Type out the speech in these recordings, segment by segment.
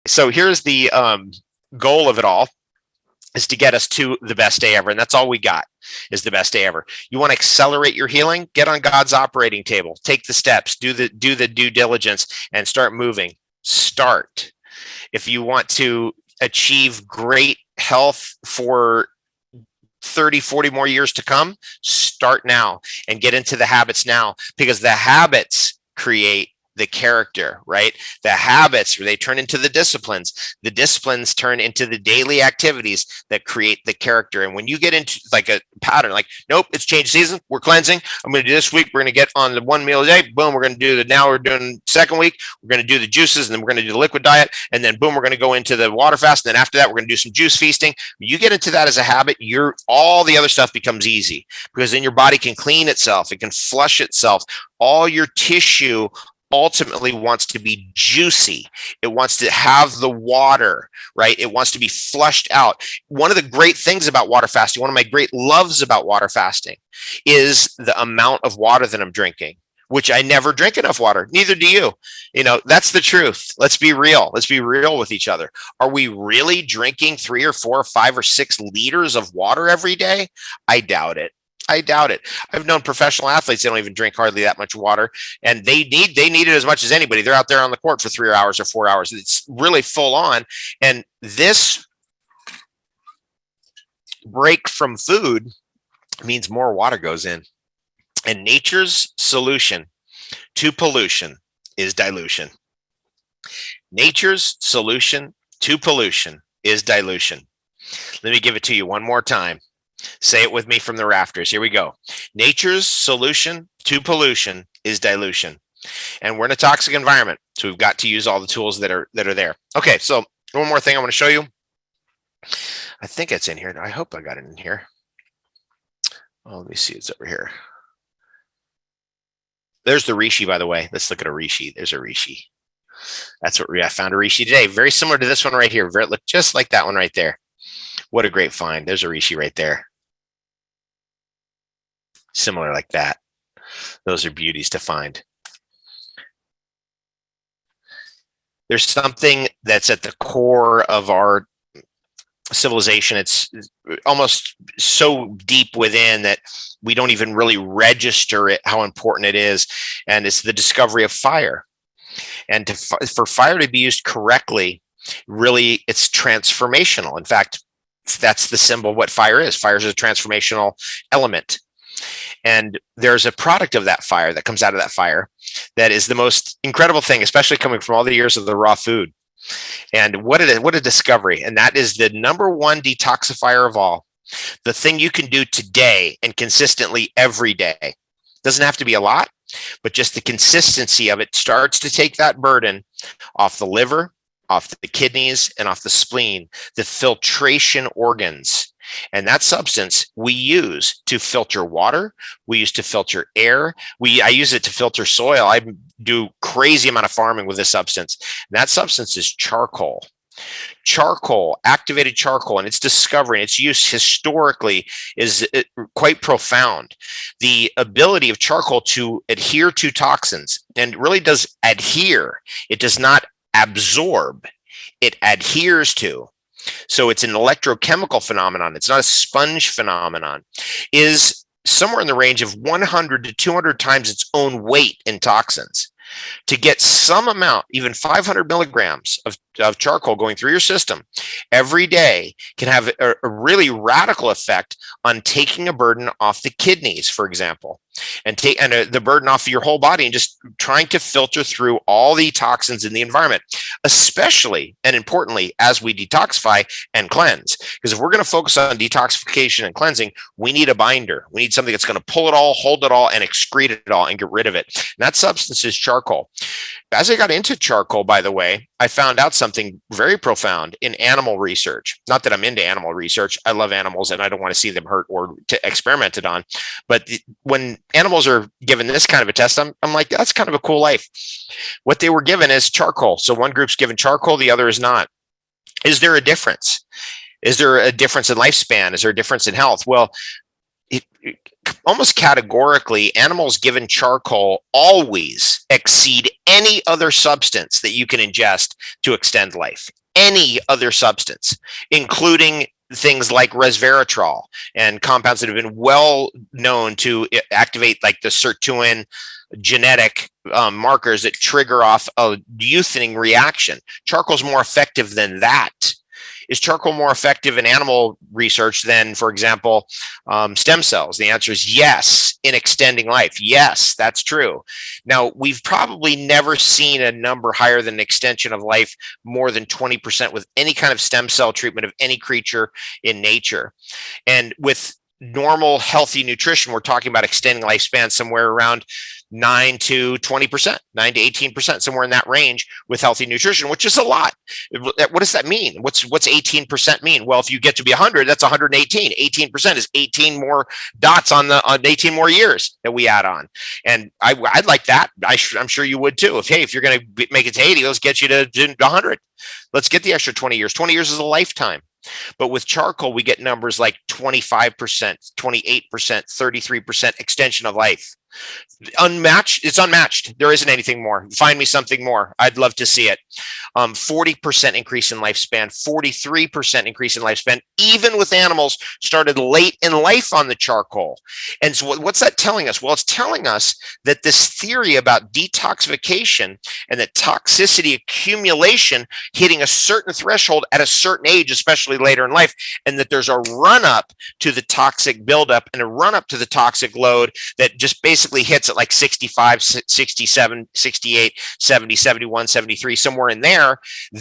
So here's the goal of it all, is to get us to the best day ever. And that's all we got, is the best day ever. You want to accelerate your healing? Get on God's operating table. Take the steps, do the due diligence, and start moving. Start. If you want to achieve great health for 30, 40 more years to come, start now and get into the habits now, because the habits create the character, right? The habits, they turn into the disciplines turn into the daily activities that create the character. And when you get into like a pattern, like, nope, it's change season, we're cleansing, I'm going to do this week, we're going to get on the 1 meal a day, boom, we're going to do now we're doing second week, we're going to do the juices, and then we're going to do the liquid diet, and then boom, we're going to go into the water fast, and then after that we're going to do some juice feasting. You get into that as a habit, all the other stuff becomes easy, because then your body can clean itself, it can flush itself. All your tissue ultimately wants to be juicy. It wants to have the water, right? It wants to be flushed out. One of the great things about water fasting, one of my great loves about water fasting, is the amount of water that I'm drinking, which I never drink enough water. Neither do you. That's the truth. Let's be real. Let's be real with each other. Are we really drinking 3 or 4 or 5 or 6 liters of water every day? I doubt it. I've known professional athletes, they don't even drink hardly that much water, and they need it as much as anybody. They're out there on the court for 3 hours or 4 hours. It's really full on. And this break from food means more water goes in. And nature's solution to pollution is dilution. Nature's solution to pollution is dilution. Let me give it to you one more time. Say it with me from the rafters. Here we go. Nature's solution to pollution is dilution. And we're in a toxic environment, so we've got to use all the tools that are there. Okay, so one more thing I want to show you. I think it's in here. I hope I got it in here. Oh, let me see. It's over here. There's the reishi, by the way. Let's look at a reishi. There's a reishi. That's what I found a reishi today. Very similar to this one right here. It looked just like that one right there. What a great find. There's a reishi right there. Similar like that. Those are beauties to find. There's something that's at the core of our civilization. It's almost so deep within that we don't even really register it, how important it is. And it's the discovery of fire. And for fire to be used correctly, really, it's transformational. In fact, that's the symbol of what fire is. Fire is a transformational element. And there's a product of that fire that comes out of that fire that is the most incredible thing, especially coming from all the years of the raw food. And what a discovery. And that is the number one detoxifier of all. The thing you can do today and consistently every day. Doesn't have to be a lot, but just the consistency of it starts to take that burden off the liver, off the kidneys, and off the spleen, the filtration organs. And that substance we use to filter water. We use to filter air. I use it to filter soil. I do crazy amount of farming with this substance. And that substance is charcoal. Charcoal, activated charcoal, and its discovery and its use historically is quite profound. The ability of charcoal to adhere to toxins, and it really does adhere. It does not absorb. It adheres to. So it's an electrochemical phenomenon. It's not a sponge phenomenon. Is somewhere in the range of 100 to 200 times its own weight in toxins. To get some amount, even 500 milligrams of charcoal going through your system every day can have a really radical effect on taking a burden off the kidneys, for example, and the burden off of your whole body, and just trying to filter through all the toxins in the environment, especially and importantly as we detoxify and cleanse. Because if we're going to focus on detoxification and cleansing, we need a binder. We need something that's going to pull it all, hold it all, and excrete it all and get rid of it. And that substance is charcoal. As I got into charcoal, by the way, I found out something very profound in animal research. Not that I'm into animal research. I love animals and I don't want to see them hurt or experimented on. But when animals are given this kind of a test, I'm like, that's kind of a cool life. What they were given is charcoal. So one group's given charcoal, the other is not. Is there a difference? Is there a difference in lifespan? Is there a difference in health? Well, almost categorically, animals given charcoal always exceed any other substance that you can ingest to extend life. Any other substance, including things like resveratrol and compounds that have been well known to activate like the sirtuin genetic markers that trigger off a youthening reaction. Charcoal is more effective than that. Is charcoal more effective in animal research than, for example, stem cells? The answer is yes, in extending life. Yes, that's true. Now, we've probably never seen a number higher than extension of life more than 20% with any kind of stem cell treatment of any creature in nature. And with normal healthy nutrition, we're talking about extending lifespan somewhere around 9 to 20%, 9 to 18%, somewhere in that range with healthy nutrition, which is a lot. What does that mean? What's 18% mean? Well, if you get to be 100, that's 118. 18% is 18 more dots on 18 more years that we add on. And I'd like that. I'm sure you would too. If you're going to make it to 80, let's get you to 100. Let's get the extra 20 years. 20 years is a lifetime. But with charcoal, we get numbers like 25%, 28%, 33% extension of life. Unmatched. It's unmatched. There isn't anything more. Find me something more. I'd love to see it. 40% increase in lifespan, 43% increase in lifespan, even with animals started late in life on the charcoal. And so what's that telling us? Well, it's telling us that this theory about detoxification and the toxicity accumulation hitting a certain threshold at a certain age, especially later in life, and that there's a run up to the toxic buildup and a run up to the toxic load that just basically hits at like 65, 67, 68, 70, 71, 73, somewhere in there.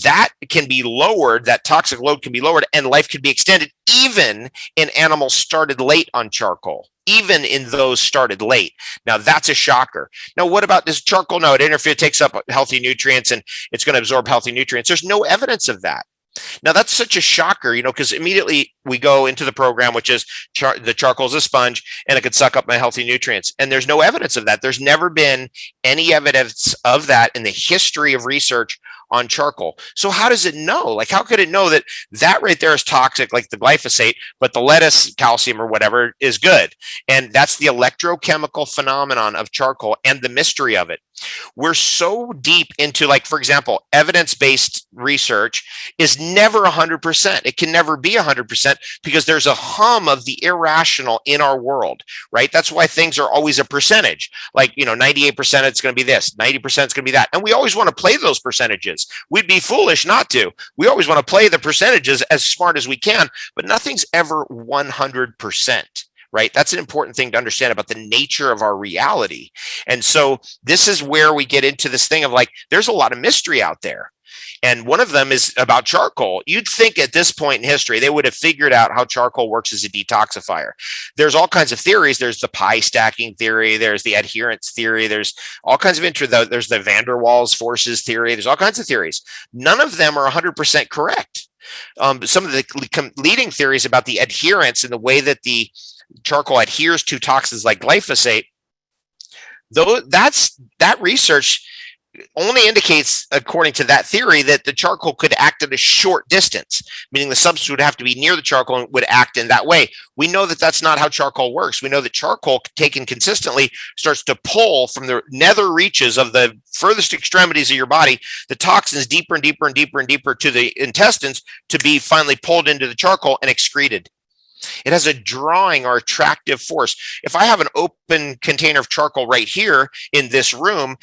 That can be lowered, that toxic load can be lowered, and life can be extended even in animals started late on charcoal, even in those started late. Now, that's a shocker. Now, what about this charcoal? No, it interferes, it takes up healthy nutrients, and it's going to absorb healthy nutrients. There's no evidence of that. Now, that's such a shocker, because immediately we go into the program, which is the charcoal is a sponge and it could suck up my healthy nutrients. And there's no evidence of that. There's never been any evidence of that in the history of research on charcoal. So how does it know? Like, how could it know that right there is toxic, like the glyphosate, but the lettuce calcium or whatever is good? And that's the electrochemical phenomenon of charcoal and the mystery of it. We're so deep into, like, for example, evidence-based research is never 100%. It can never be 100% because there's a hum of the irrational in our world, right? That's why things are always a percentage. Like, 98% it's going to be this, 90% it's going to be that. And we always want to play those percentages. We'd be foolish not to. We always want to play the percentages as smart as we can, but nothing's ever 100%. Right? That's an important thing to understand about the nature of our reality. And so this is where we get into this thing of like, there's a lot of mystery out there. And one of them is about charcoal. You'd think at this point in history, they would have figured out how charcoal works as a detoxifier. There's all kinds of theories. There's the pie stacking theory. There's the adherence theory. There's all kinds of there's the van der Waals forces theory. There's all kinds of theories. None of them are 100% correct. Some of the leading theories about the adherence and the way that the charcoal adheres to toxins like glyphosate, though that research only indicates, according to that theory, that the charcoal could act at a short distance, meaning the substance would have to be near the charcoal and would act in that way. We know that that's not how charcoal works. We know that charcoal, taken consistently, starts to pull from the nether reaches of the furthest extremities of your body, the toxins deeper and deeper and deeper and deeper to the intestines to be finally pulled into the charcoal and excreted. It has a drawing or attractive force. If I have an open container of charcoal right here in this room,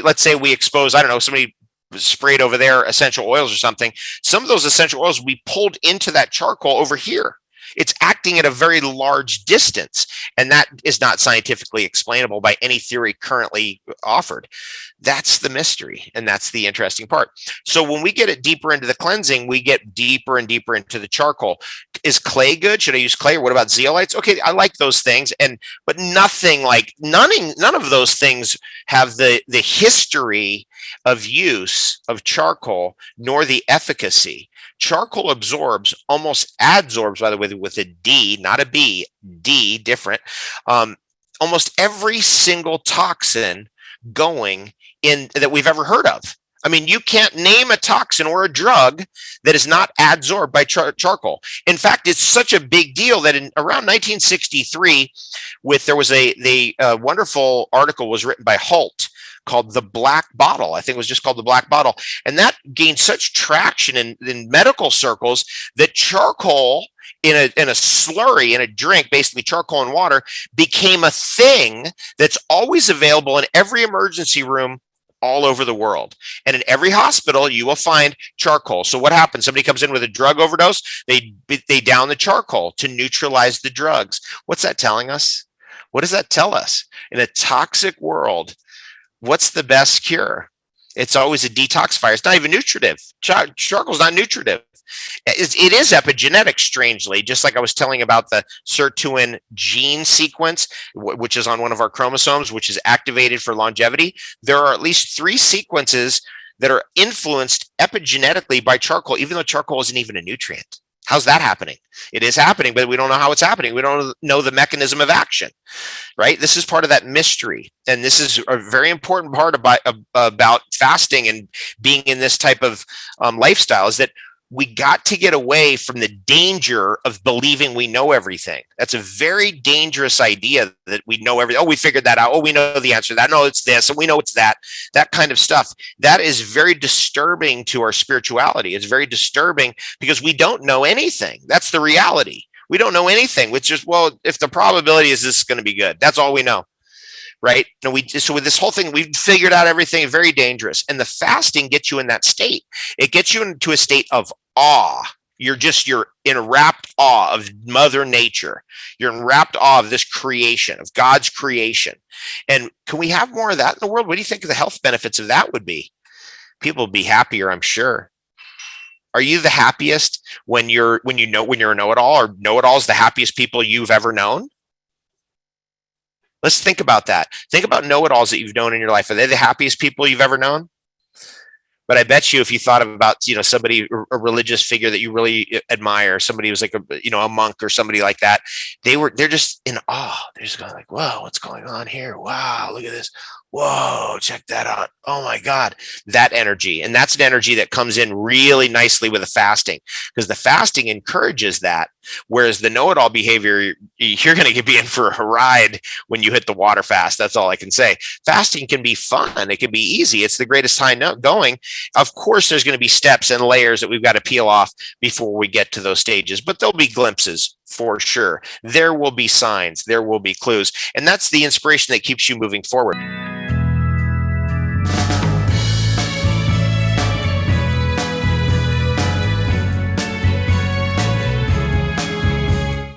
let's say we expose, I don't know, somebody sprayed over there essential oils or something, some of those essential oils will be pulled into that charcoal over here. It's acting at a very large distance, and that is not scientifically explainable by any theory currently offered. That's the mystery, and that's the interesting part. So when we get it deeper into the cleansing, we get deeper and deeper into the charcoal. Is clay good? Should I use clay? Or what about zeolites? Okay, I like those things, but nothing like none of those things have the history of use of charcoal nor the efficacy. Charcoal almost adsorbs, by the way, with a D, not a B, D, different, almost every single toxin going in that we've ever heard of. I mean, you can't name a toxin or a drug that is not adsorbed by charcoal. In fact, it's such a big deal that in around 1963, there was a wonderful article was written by Holt called The Black Bottle. I think it was just called The Black Bottle. And that gained such traction in medical circles that charcoal in a slurry, in a drink, basically charcoal and water, became a thing that's always available in every emergency room all over the world. And in every hospital, you will find charcoal. So what happens? Somebody comes in with a drug overdose, they down the charcoal to neutralize the drugs. What's that telling us? What does that tell us? In a toxic world, what's the best cure? It's always a detoxifier. It's not even nutritive. Charcoal is not nutritive. It is epigenetic, strangely, just like I was telling about the sirtuin gene sequence, which is on one of our chromosomes, which is activated for longevity. There are at least 3 sequences that are influenced epigenetically by charcoal, even though charcoal isn't even a nutrient. How's that happening? It is happening, but we don't know how it's happening. We don't know the mechanism of action, right? This is part of that mystery. And this is a very important part about fasting and being in this type of lifestyle, is that we got to get away from the danger of believing we know everything. That's a very dangerous idea, that we know everything. Oh, we figured that out. Oh, we know the answer to that. No, it's this, and we know it's that. That kind of stuff. That is very disturbing to our spirituality. It's very disturbing because we don't know anything. That's the reality. We don't know anything. Which is, well, if the probability is this is going to be good, that's all we know. Right. And so with this whole thing, we've figured out everything. Very dangerous. And the fasting gets you in that state. It gets you into a state of awe. You're in rapt awe of Mother Nature. You're in rapt awe of this creation, of God's creation. And can we have more of that in the world? What do you think the health benefits of that would be? People would be happier, I'm sure. Are you the happiest when you're a know-it-all, or know-it-alls the happiest people you've ever known? Let's think about that. Think about know-it-alls that you've known in your life. Are they the happiest people you've ever known? But I bet you, if you thought about, somebody, a religious figure that you really admire, somebody who's like a monk or somebody like that, they're just in awe. They're just going like, whoa, what's going on here? Wow, look at this. Whoa, check that out. Oh my God, that energy. And that's an energy that comes in really nicely with the fasting, because the fasting encourages that. Whereas the know-it-all behavior, you're going to be in for a ride when you hit the water fast. That's all I can say. Fasting can be fun. It can be easy. It's the greatest time going. Of course, there's going to be steps and layers that we've got to peel off before we get to those stages, but there'll be glimpses for sure. There will be signs. There will be clues. And that's the inspiration that keeps you moving forward.